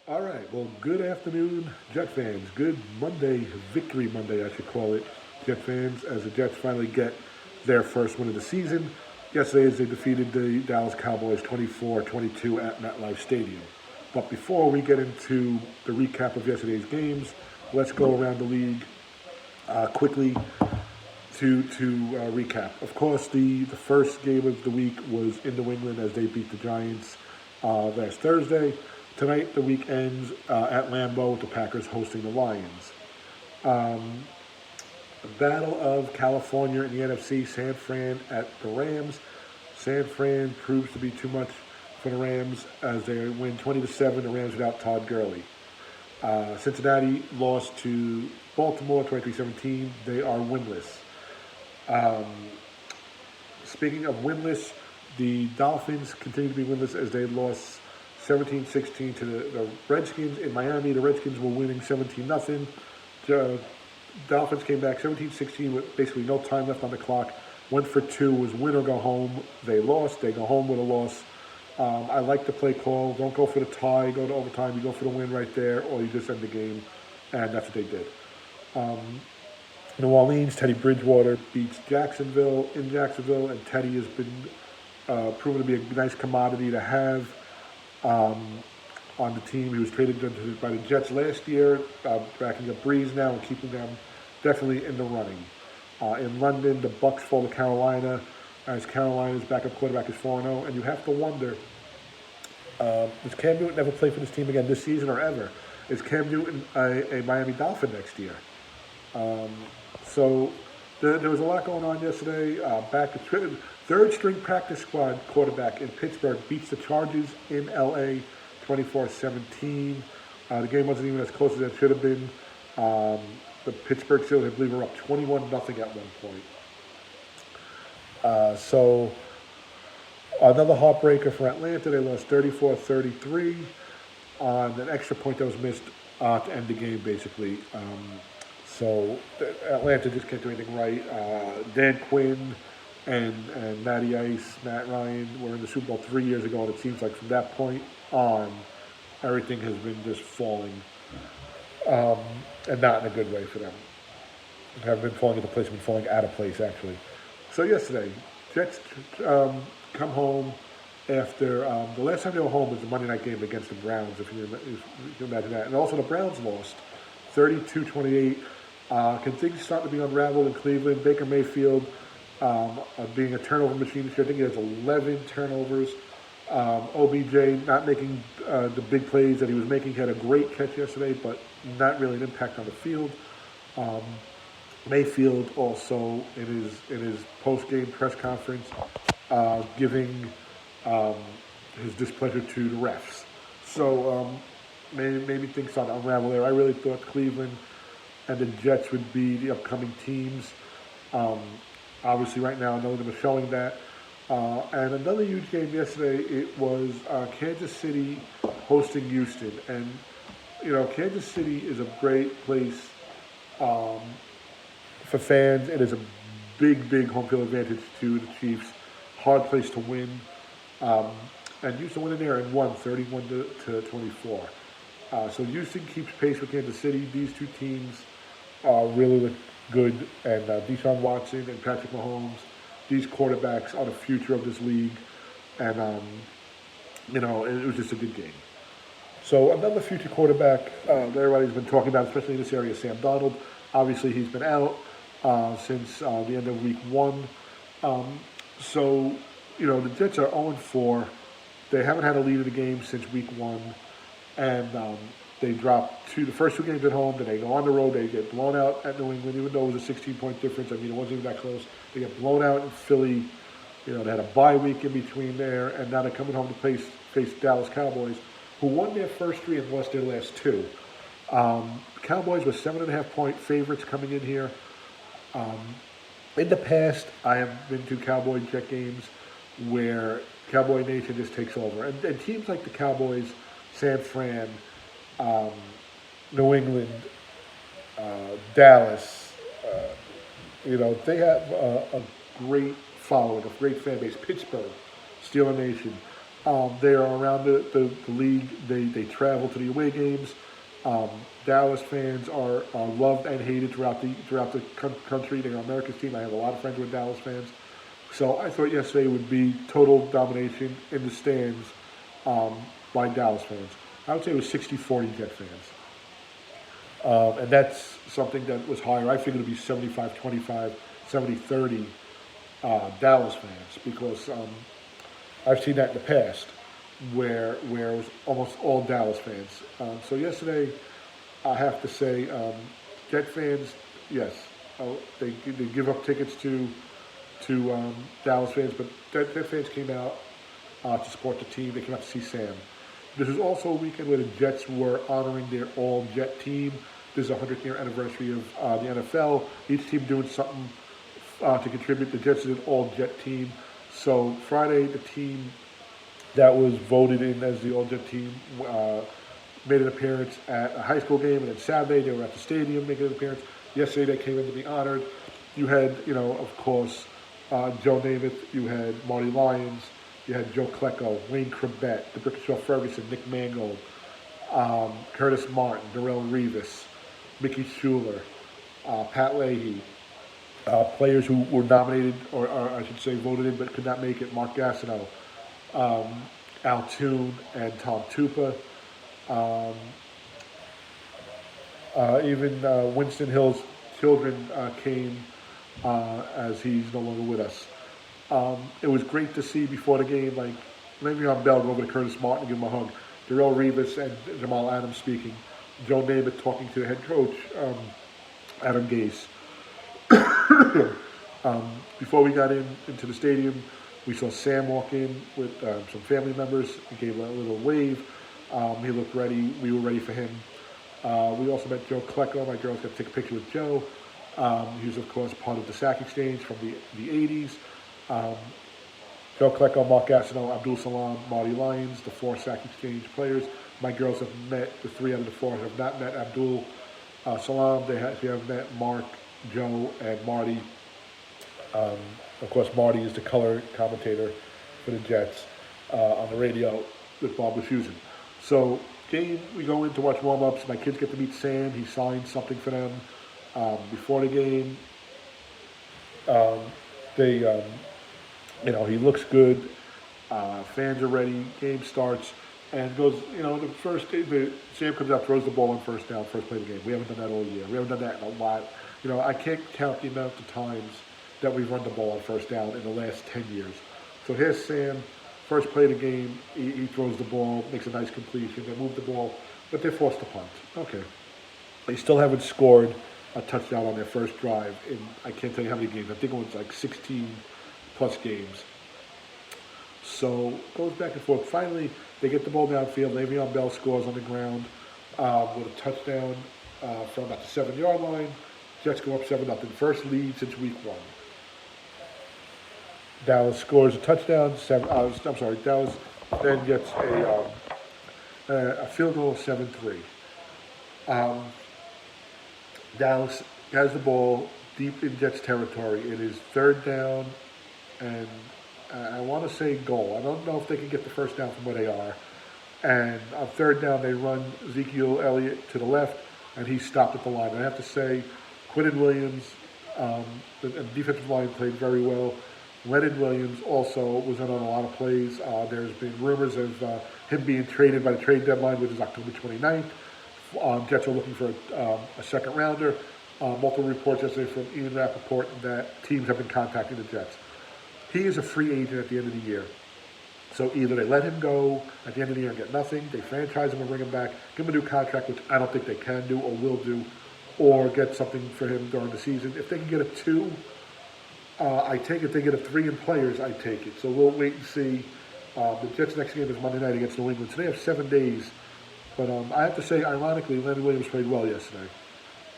All right. Well, good afternoon, Jet fans. Good Monday, Victory Monday, I should call it, Jet fans, as the Jets finally get their first win of the season. Yesterday, as they defeated the Dallas Cowboys 24-22 at MetLife Stadium. But before we get into the recap of yesterday's games, let's go around the league quickly to recap. Of course, the first game of the week was in New England as they beat the Giants last Thursday. Tonight, the week ends at Lambeau with the Packers hosting the Lions. The Battle of California in the NFC, San Fran at the Rams. San Fran proves to be too much for the Rams as they win 20-7. The Rams without Todd Gurley. Cincinnati lost to Baltimore 23-17. They are winless. Speaking of winless, the Dolphins continue to be winless as they lost 17-16 to the Redskins in Miami. The Redskins were winning 17-0. The Dolphins came back 17-16 with basically no time left on the clock. Went for two, was win or go home. They lost. They go home with a loss. I like the play call. Don't go for the tie, go to overtime. You go for the win right there, or you just end the game. And that's what they did. New Orleans, Teddy Bridgewater beats Jacksonville in Jacksonville, and Teddy has been proven to be a nice commodity to have on the team. He was traded by the Jets last year, backing up Breeze now and keeping them definitely in the running. In London, the Bucks fall to Carolina as Carolina's backup quarterback is 4-0, and you have to wonder, does Cam Newton ever play for this team again this season or ever? Is Cam Newton a Miami Dolphin next year? So there was a lot going on yesterday. Third string practice squad quarterback in Pittsburgh beats the Chargers in LA 24-17. The game wasn't even as close as it should have been. The Pittsburgh Steelers, I believe, were up 21-0 at one point. So another heartbreaker for Atlanta. They lost 34-33 on an extra point that was missed to end the game, basically. So Atlanta just can't do anything right. Dan Quinn and Matty Ice, Matt Ryan were in the Super Bowl 3 years ago, and it seems like from that point on, everything has been just falling, and not in a good way for them. They haven't been falling into place, been falling out of place, actually. So yesterday, Jets come home after the last time they were home was the Monday night game against the Browns, if you imagine that. And also the Browns lost 32-28. Can things start to be unraveled in Cleveland? Baker Mayfield being a turnover machine this year. I think he has 11 turnovers. OBJ not making the big plays that he was making. He had a great catch yesterday, but not really an impact on the field. Mayfield also in his post-game press conference giving his displeasure to the refs. So maybe things start to unravel there. I really thought Cleveland and the Jets would be the upcoming teams. Obviously, right now, none of them are showing that. And another huge game yesterday, it was Kansas City hosting Houston. And, Kansas City is a great place for fans. It is a big home field advantage to the Chiefs. Hard place to win. And Houston went in there and won 31-24. So Houston keeps pace with Kansas City. These two teams really look good. And Deshaun Watson and Patrick Mahomes, these quarterbacks are the future of this league. And, it was just a good game. So another future quarterback that everybody's been talking about, especially in this area, Sam Darnold. Obviously, he's been out since the end of week one. So, the Jets are 0-4. They haven't had a lead in the game since week one. And they dropped the first two games at home. Then they go on the road. They get blown out at New England, even though it was a 16-point difference. I mean, it wasn't even that close. They get blown out in Philly. They had a bye week in between there. And now they're coming home to face Dallas Cowboys, who won their first three and lost their last two. Cowboys were 7.5-point favorites coming in here. In the past, I have been to Cowboy Jet games where Cowboy Nation just takes over. And teams like the Cowboys, San Fran, New England, Dallas, they have a great following, a great fan base. Pittsburgh, Steeler Nation. They are around the league. They travel to the away games. Um, Dallas fans are loved and hated throughout the country. They're America's team. I have a lot of friends who are Dallas fans. So I thought yesterday would be total domination in the stands by Dallas fans. I would say it was 60-40 Jet fans. And that's something that was higher. I figured it would be 75-25, 70-30 Dallas fans because I've seen that in the past where it was almost all Dallas fans. So yesterday, I have to say, Jet fans, yes, they give up tickets to Dallas fans, but Jet fans came out to support the team. They came out to see Sam. This is also a weekend where the Jets were honoring their all-Jet team. This is a 100th year anniversary of the NFL. Each team doing something to contribute. The Jets is an all-Jet team. So Friday, the team that was voted in as the all-Jet team made an appearance at a high school game, and then Saturday they were at the stadium making an appearance. Yesterday they came in to be honored. You had, of course, Joe Namath. You had Marty Lyons. You had Joe Klecko, Wayne Krebet, the Brickenshaw Ferguson, Nick Mangold, Curtis Martin, Darrell Revis, Mickey Schuler, Pat Leahy, players who were nominated, or I should say voted in but could not make it, Mark Gastineau, Al Toon, and Tom Tupa. Even Winston Hill's children came as he's no longer with us. It was great to see before the game, like Le'Veon Bell go over to Curtis Martin and give him a hug. Darrell Revis and Jamal Adams speaking. Joe Namath talking to the head coach, Adam Gase. Before we got into the stadium, we saw Sam walk in with some family members. He gave a little wave. He looked ready. We were ready for him. We also met Joe Klecko. My girls got to take a picture with Joe. He was, of course, part of the sack exchange from the 80s. Joe Klecko, Mark Gastineau, Abdul Salam, Marty Lyons, the 4 sack exchange players. My girls have met, the 3 out of the 4 have not met Abdul Salam. They have met Mark, Joe, and Marty. Of course, Marty is the color commentator for the Jets on the radio that Bob was using. So, game, we go in to watch warm-ups. My kids get to meet Sam. He signed something for them before the game. He looks good. Fans are ready. Game starts. And goes, the first day, Sam comes out, throws the ball on first down, first play of the game. We haven't done that all year. We haven't done that in a lot. I can't count the amount of times that we've run the ball on first down in the last 10 years. So here's Sam, first play of the game. He throws the ball, makes a nice completion. They move the ball, but they're forced to punt. Okay. They still haven't scored a touchdown on their first drive in, I can't tell you how many games. I think it was like 16 plus games. So goes back and forth. Finally, they get the ball downfield. Le'Veon Bell scores on the ground with a touchdown from about the 7-yard line. Jets go up 7-0. First lead since week 1. Dallas scores a touchdown. Dallas then gets a field goal 7-3. Dallas has the ball deep in Jets territory. It is 3rd down and I want to say goal. I don't know if they can get the first down from where they are. And on 3rd down, they run Ezekiel Elliott to the left, and he's stopped at the line. And I have to say, Quinton Williams, the defensive line played very well. Leonard Williams also was in on a lot of plays. There's been rumors of him being traded by the trade deadline, which is October 29th. Jets are looking for a second rounder. Multiple reports yesterday from Ian Rappaport that teams have been contacting the Jets. He is a free agent at the end of the year. So either they let him go at the end of the year and get nothing, they franchise him and bring him back, give him a new contract, which I don't think they can do or will do, or get something for him during the season. If they can get a 2, I take it. If they get a 3 in players, I take it. So we'll wait and see. The Jets' next game is Monday night against New England. So they have 7 days. But I have to say, ironically, Leonard Williams played well yesterday.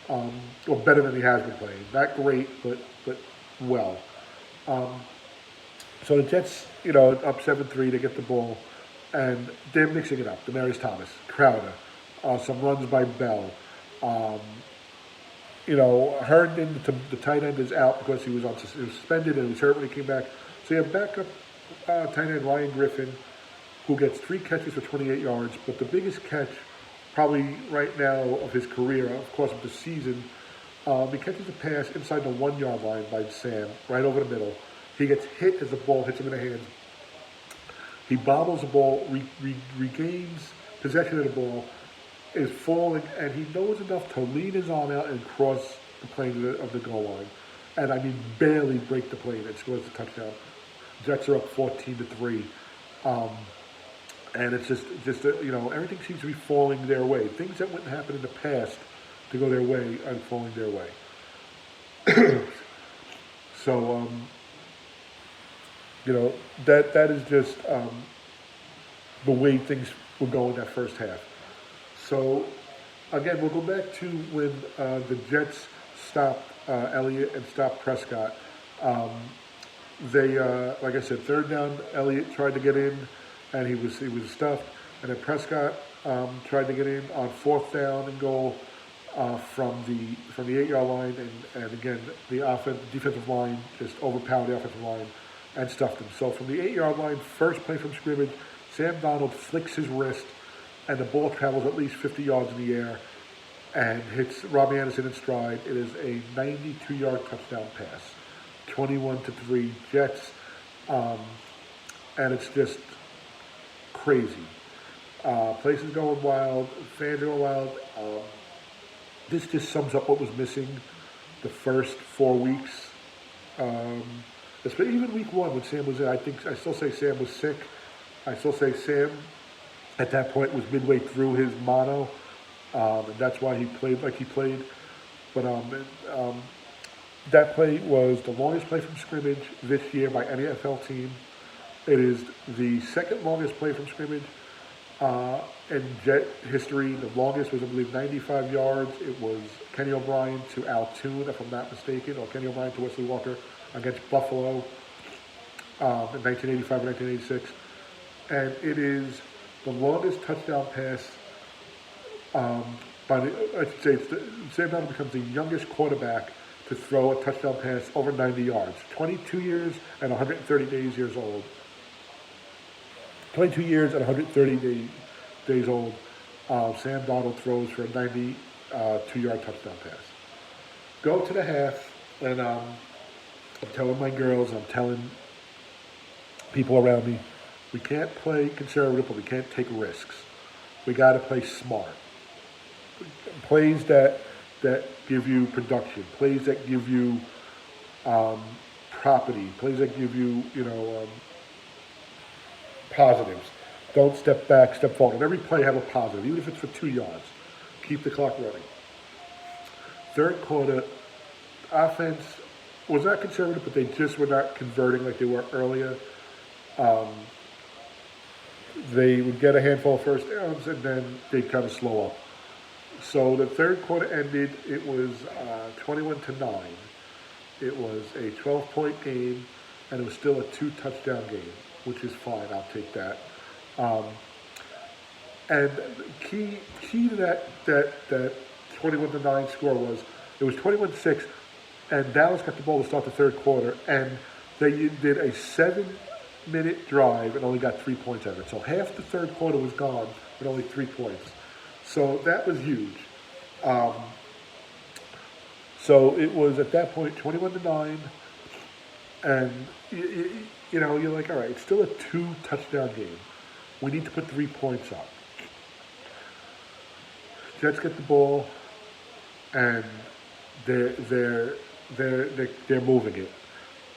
Or better than he has been playing. Not great, but well. So the Jets, up 7-3, they get the ball, and they're mixing it up. Demaryius Thomas, Crowder, some runs by Bell. Herndon, the tight end, is out because he was suspended and he was hurt when he came back. So you have backup tight end Ryan Griffin, who gets 3 catches for 28 yards. But the biggest catch, probably right now of his career, of course of the season, he catches a pass inside the 1 yard line by Sam, right over the middle. He gets hit as the ball hits him in the hands. He bobbles the ball, regains possession of the ball, is falling, and he knows enough to lean his arm out and cross the plane of the goal line. And I mean, barely break the plane and scores the touchdown. Jets are up 14-3. And it's just everything seems to be falling their way. Things that wouldn't happen in the past to go their way are falling their way. So, that is just the way things were going that first half. So, again, we'll go back to when the Jets stopped Elliott and stopped Prescott. They, like I said, 3rd down, Elliott tried to get in, and he was stuffed. And then Prescott tried to get in on 4th down and goal from the 8-yard line, and again, the defensive line just overpowered the offensive line and stuffed him. So from the 8-yard line, first play from scrimmage, Sam Darnold flicks his wrist, and the ball travels at least 50 yards in the air and hits Robbie Anderson in stride. It is a 92-yard touchdown pass, 21-3 Jets, and it's just crazy. Place is going wild, fans are going wild. This just sums up what was missing the first 4 weeks. Even week 1 when Sam was in, I still say Sam was sick. I still say Sam at that point was midway through his mono, and that's why he played like he played. But that play was the longest play from scrimmage this year by any NFL team. It is the 2nd longest play from scrimmage in Jet history. The longest was, I believe, 95 yards. It was Kenny O'Brien to Al Toon, if I'm not mistaken, or Kenny O'Brien to Wesley Walker against Buffalo in 1985 and 1986. And it is the longest touchdown pass I should say, Sam Darnold becomes the youngest quarterback to throw a touchdown pass over 90 yards. 22 years and 130 years old. 22 years and 130 days old. Sam Darnold throws for a 92-yard touchdown pass. Go to the half, and I'm telling my girls, I'm telling people around me, we can't play conservative, but we can't take risks. We got to play smart. Plays that give you production, plays that give you property, plays that give you positives. Don't step back, step forward. And every play have a positive, even if it's for 2 yards. Keep the clock running. Third quarter, offense was not conservative, but they just were not converting like they were earlier. They would get a handful of first downs, and then they'd kind of slow up. So the third quarter ended, it was 21-9. It was a 12-point game, and it was still a 2-touchdown game, which is fine. I'll take that. And key to that 21-9 score was, it was 21-6, and Dallas got the ball to start the third quarter, and they did a 7-minute drive and only got 3 points out of it. So half the third quarter was gone with only 3 points. So that was huge. So it was at that point 21-9, and you're like, all right, it's still a 2-touchdown game. We need to put 3 points up. Jets get the ball, and they're moving it,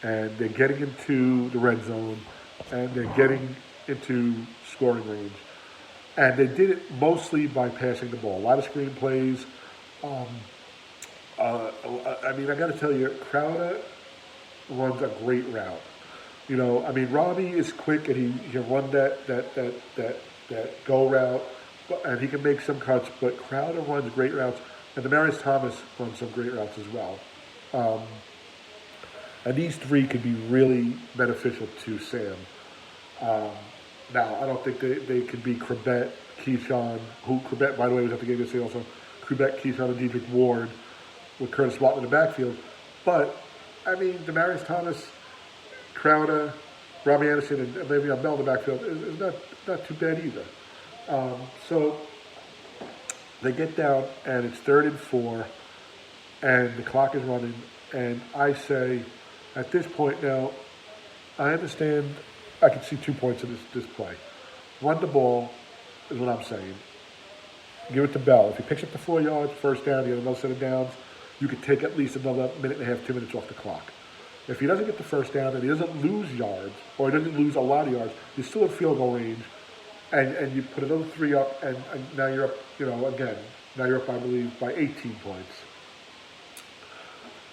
and they're getting into the red zone, and they're getting into scoring range. And they did it mostly by passing the ball. A lot of screen plays. I got to tell you, Crowder runs a great route. Robbie is quick, and he can run that go route, and he can make some cuts. But Crowder runs great routes, and Demaryius Thomas runs some great routes as well. And these three could be really beneficial to Sam. Now, I don't think they could be Krebet, Keyshawn, who Krebet, by the way, was at the game yesterday also. Krebet, Keyshawn, and Dedrick Ward with Curtis Watt in the backfield. But, Demaryius Thomas, Crowder, Robbie Anderson and maybe Mel in the backfield is not too bad either. So they get down and it's 3rd and 4, and the clock is running, and I say, at this point now, I understand. I can see 2 points in this play. Run the ball is what I'm saying. Give it to Bell. If he picks up the 4 yards, first down, you get another set of downs, you could take at least another minute and a half, 2 minutes off the clock. If he doesn't get the first down and he doesn't lose yards, or he doesn't lose a lot of yards, you're still in field goal range, and you put another 3 up, and now you're up, again, now you're up, I believe, by 18 points.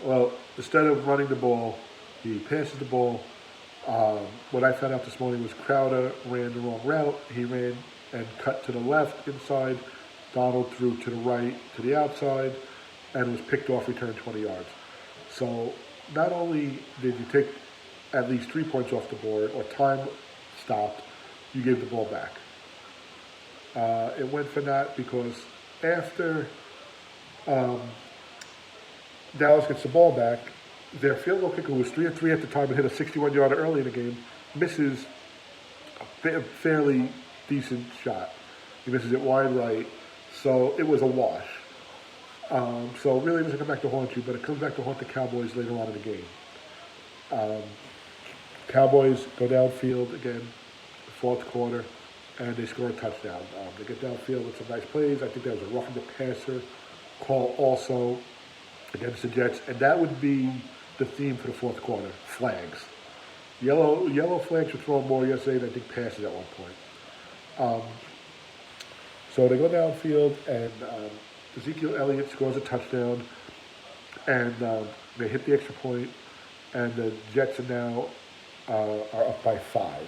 Well, instead of running the ball, he passes the ball. What I found out this morning was Crowder ran the wrong route. He ran and cut to the left inside. Donald threw to the right, to the outside, and was picked off, returned 20 yards. So not only did you take at least 3 points off the board, or time stopped, you gave the ball back. It went for that because after Dallas gets the ball back, their field goal kicker was 3 of 3 at the time and hit a 61-yarder early in the game, misses a fairly decent shot. He misses it wide right, so it was a wash. So it really doesn't come back to haunt you, but it comes back to haunt the Cowboys later on in the game. Cowboys go downfield again, 4th quarter, and they score a touchdown. They get downfield with some nice plays. I think there was a roughing the passer call also against the Jets, and that would be the theme for the 4th quarter: flags. Yellow flags were thrown more yesterday than I think passes at one point. So they go downfield, and Ezekiel Elliott scores a touchdown, and they hit the extra point, and the Jets are now are up by 5,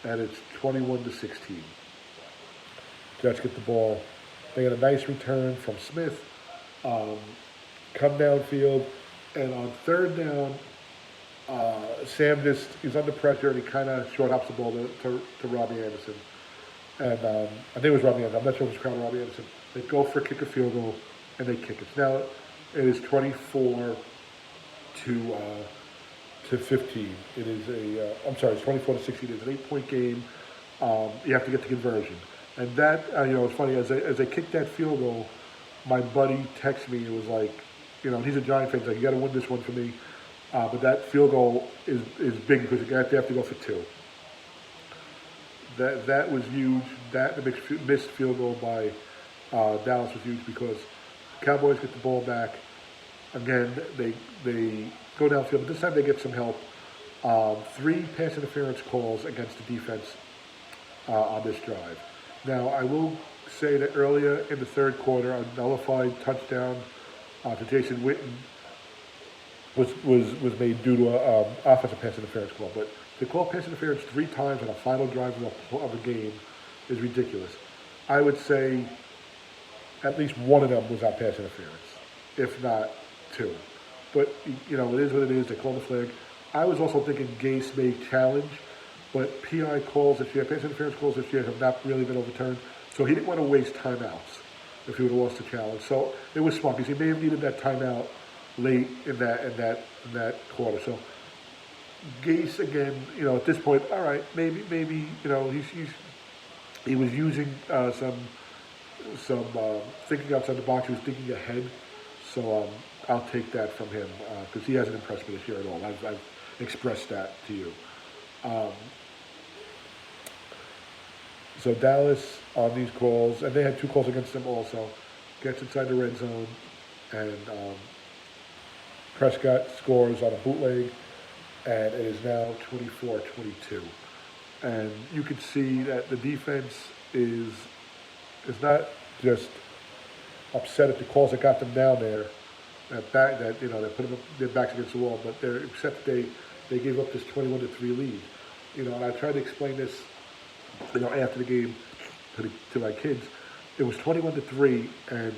and it's 21-16. Jets get the ball. They get a nice return from Smith. Come downfield, and on 3rd down, Sam just is under pressure, and he kind of short hops the ball to Robbie Anderson. And I think it was Robbie Anderson. I'm not sure if it was Crown or Robbie Anderson. They go for a kick a field goal, and they kick it. Now it is 24 to 15. It is it's 24 to 16. It's an 8-point game. You have to get the conversion, and that it's funny as they kicked that field goal. My buddy texted me. It was like, he's a Giant fan. He's like, you got to win this one for me. But that field goal is big because you have to go for 2. That was huge. That missed field goal by Dallas was huge because the Cowboys get the ball back. Again, they go downfield, but this time they get some help. 3 pass interference calls against the defense on this drive. Now, I will say that earlier in the 3rd quarter, a nullified touchdown to Jason Witten was made due to an offensive pass interference call. But to call pass interference 3 times on a final drive of a game is ridiculous. I would say at least one of them was on pass interference, if not 2. But, it is what it is. They call the flag. I was also thinking Gase may challenge, but PI calls this year, pass interference calls this year have not really been overturned. So he didn't want to waste timeouts if he would have lost the challenge. So it was smart because he may have needed that timeout late in that quarter. So Gase again, at this point, all right, maybe he was using some thinking outside the box. He was thinking ahead. So I'll take that from him because he hasn't impressed me this year at all. I've expressed that to you. So Dallas on these calls, and they had 2 calls against them also, gets inside the red zone, and Prescott scores on a bootleg, and it is now 24-22. And you can see that the defense is not just upset at the calls that got them down there, they put them their backs against the wall, but they're upset that they gave up this 21-3 lead. And I tried to explain this, after the game to my kids. It was 21-3, and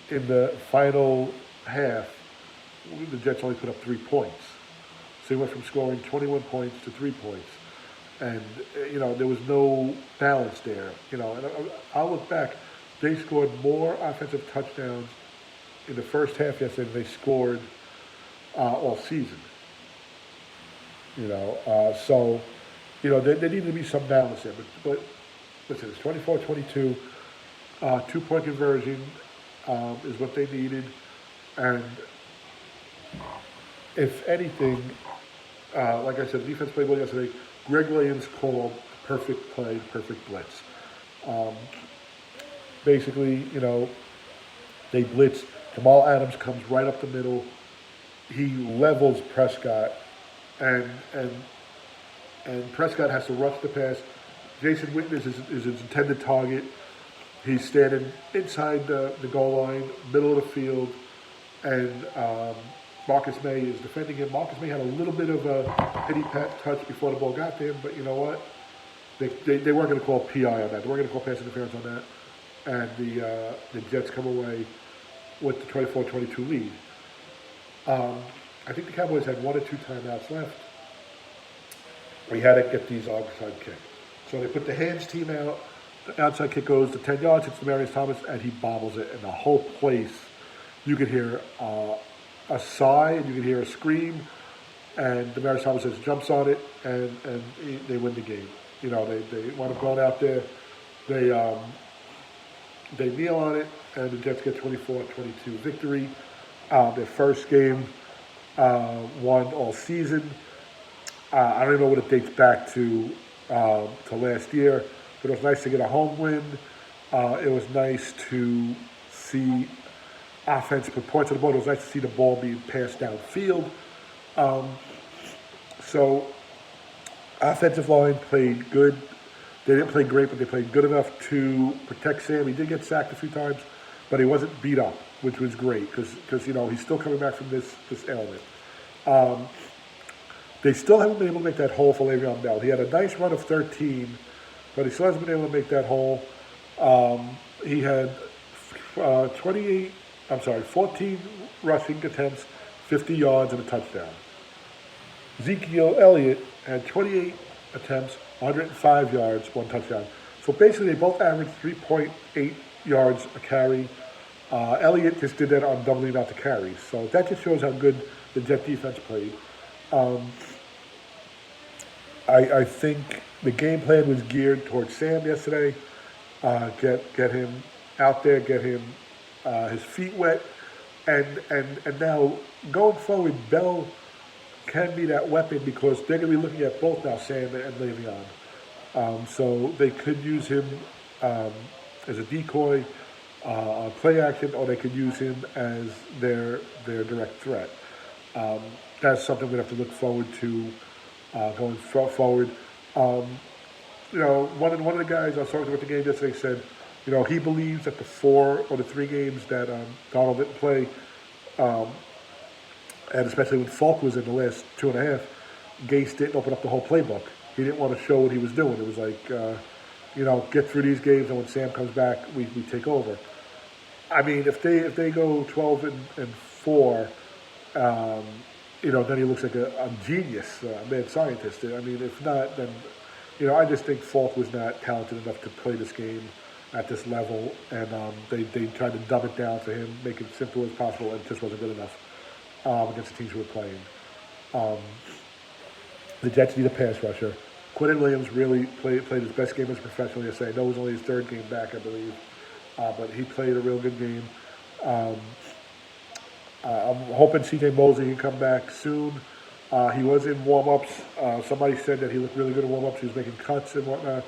in the final half, the Jets only put up 3 points. So they went from scoring 21 points to 3 points. And, there was no balance there. And I'll look back. They scored more offensive touchdowns in the first half yesterday than they scored all season. So there needed to be some balance there. But listen, it's 24-22. 2-point conversion is what they needed. And if anything, like I said, defense played well yesterday. Greg Williams called perfect play, perfect blitz. Um, Basically, they blitz. Jamal Adams comes right up the middle. He levels Prescott, and and and Prescott has to rush the pass. Jason Witten is his intended target. He's standing inside the goal line, middle of the field, and Marcus May is defending him. Marcus May had a little bit of a pity pat touch before the ball got to him, but you know what? They weren't going to call PI on that. They weren't going to call pass interference on that. And the Jets come away with the 24-22 lead. I think the Cowboys had 1 or 2 timeouts left. We had to get these onside kicks. So they put the hands team out. The outside kick goes to 10 yards. It's Demaryius Thomas, and he bobbles it. And the whole place, you could hear a sigh, and you could hear a scream. And Demaryius Thomas just jumps on it, and they win the game. They want to go out there. They kneel on it, and the Jets get 24-22 victory. Their first game won all season. I don't even know what it dates back to last year, but it was nice to get a home win. It was nice to see offense put points on the board. It was nice to see the ball being passed downfield. So offensive line played good. They didn't play great, but they played good enough to protect Sam. He did get sacked a few times, but he wasn't beat up, which was great because he's still coming back from this ailment. They still haven't been able to make that hole for Le'Veon Bell. He had a nice run of 13, but he still hasn't been able to make that hole. He had 14 rushing attempts, 50 yards, and a touchdown. Ezekiel Elliott had 28 attempts, 105 yards, 1 touchdown. So basically, they both averaged 3.8 yards a carry. Elliott just did that on doubling out the carries. So that just shows how good the Jet defense played. I think the game plan was geared towards Sam yesterday. Get him out there, get him his feet wet, and now going forward, Bell can be that weapon because they're going to be looking at both now, Sam and Le'Veon. So they could use him as a decoy on play action, or they could use him as their direct threat. That's something we have to look forward to going forward. One of the guys I was talking about the game yesterday said, he believes that the 4 or the 3 games that Donald didn't play, and especially when Falk was in the last 2.5, Gase didn't open up the whole playbook. He didn't want to show what he was doing. It was like, get through these games, and when Sam comes back, we take over. I mean, if they go 12-4, then he looks like a genius, a mad scientist. I mean, if not, then I just think Falk was not talented enough to play this game at this level, and they tried to dumb it down for him, make it simple as possible, and it just wasn't good enough against the teams who were playing. The Jets need a pass rusher. Quinton Williams really played his best game as a professional yesterday. I know it was only his 3rd game back, I believe, but he played a real good game. I'm hoping C.J. Mosley can come back soon. He was in warm-ups. Somebody said that he looked really good in warm-ups. He was making cuts and whatnot.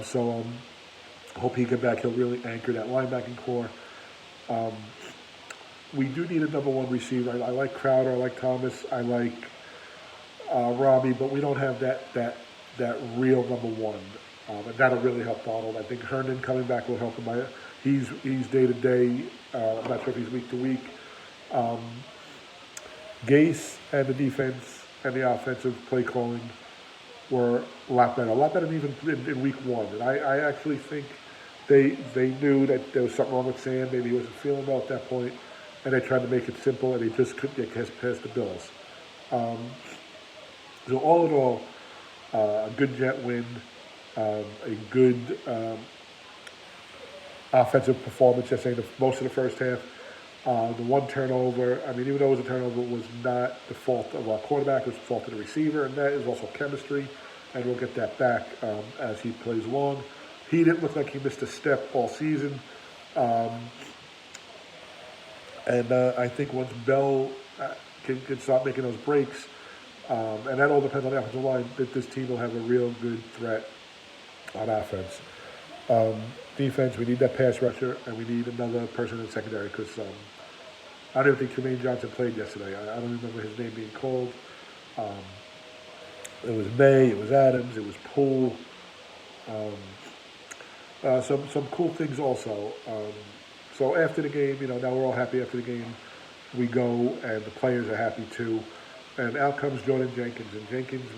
So I hope he can get back. He'll really anchor that linebacking core. We do need a number 1 receiver. I like Crowder. I like Thomas. I like Robbie, but we don't have that real number 1. And that'll really help Donald. I think Herndon coming back will help him. He's day to day. I'm not sure if he's week to week. Gase and the defense and the offensive play calling were a lot better than even in week 1. And I actually think they knew that there was something wrong with Sam. Maybe he wasn't feeling well at that point, and they tried to make it simple, and they just couldn't get past the Bills. So all in all, a good Jet win, a good offensive performance yesterday, most of the first half. The one turnover, I mean, even though it was a turnover, it was not the fault of our quarterback, it was the fault of the receiver, and that is also chemistry, and we'll get that back as he plays along. He didn't look like he missed a step all season. And I think once Bell can start making those breaks, and that all depends on the offensive line, that this team will have a real good threat on offense. Defense, we need that pass rusher, and we need another person in the secondary because I don't even think Tremaine Johnson played yesterday. I don't remember his name being called. It was May, it was Adams, it was Poole. Some cool things also. So after the game, now we're all happy after the game. We go, and the players are happy too. And out comes Jordan Jenkins, and Jenkins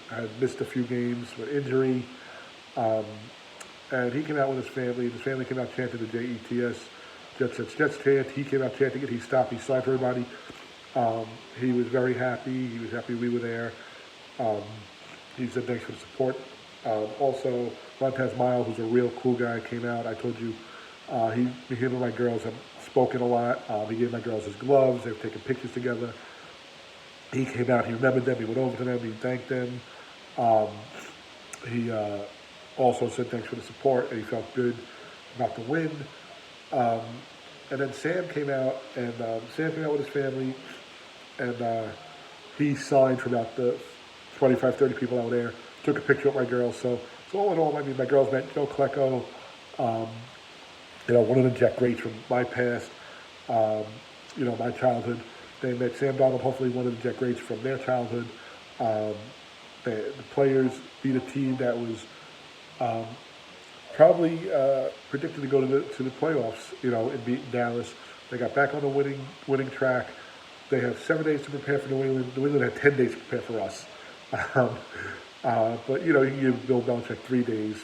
had missed a few games with injury. And he came out with his family. His family came out chanting the JETS, Jets chant. He came out chanting it. He stopped. He signed for everybody. He was very happy. He was happy we were there. He said thanks for the support. Also, Montez Miles, who's a real cool guy, came out. I told you, him and my girls have spoken a lot. He gave my girls his gloves. They've taken pictures together. He came out. He remembered them. He went over to them. He thanked them. He also said thanks for the support, and he felt good about the win. And then Sam came out, and Sam came out with his family, and he signed for about the 25, 30 people out there, took a picture with my girls. So all in all, I mean, my girls met Joe Klecko, one of them Jack Greats from my past, my childhood. They met Sam Donald, hopefully one of the Jack Greats from their childhood. The players beat a team that was probably predicted to go to the playoffs, and beat Dallas. They got back on the winning track. They have 7 days to prepare for New England. New England had 10 days to prepare for us. But you can give Bill Belichick 3 days,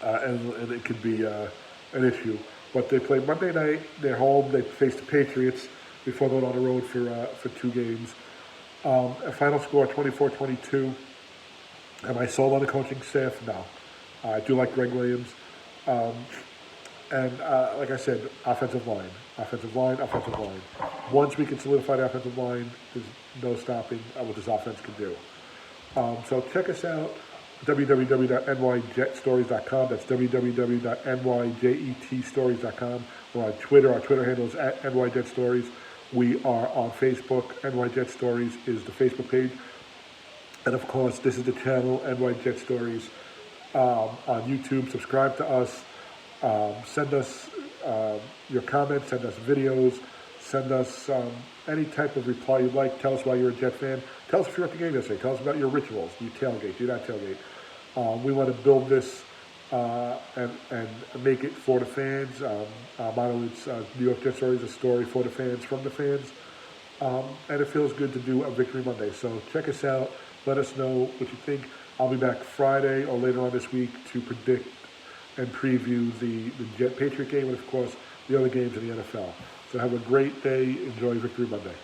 and it could be an issue. But they play Monday night. They're home. They face the Patriots before going on the road for 2 games. A final score 24-22. Am I sold on the coaching staff? No. I do like Greg Williams. And like I said, offensive line. Once we can solidify the offensive line, there's no stopping what this offense can do. So check us out, www.nyjetstories.com. That's www.nyjetstories.com. We're on Twitter. Our Twitter handle is @NYJetStories. We are on Facebook. NYJet Stories is the Facebook page. And of course, this is the channel, NYJet Stories, on YouTube. Subscribe to us. Send us your comments. Send us videos. Send us any type of reply you'd like. Tell us why you're a Jet fan. Tell us if you're at the game yesterday. Tell us about your rituals. Do you tailgate? Do you not tailgate? We want to build this and make it for the fans. Our motto is New York Jet Stories, a story for the fans, from the fans. And it feels good to do a Victory Monday. So check us out. Let us know what you think. I'll be back Friday or later on this week to predict and preview the Jet Patriot game and, of course, the other games in the NFL. So have a great day. Enjoy Victory Monday.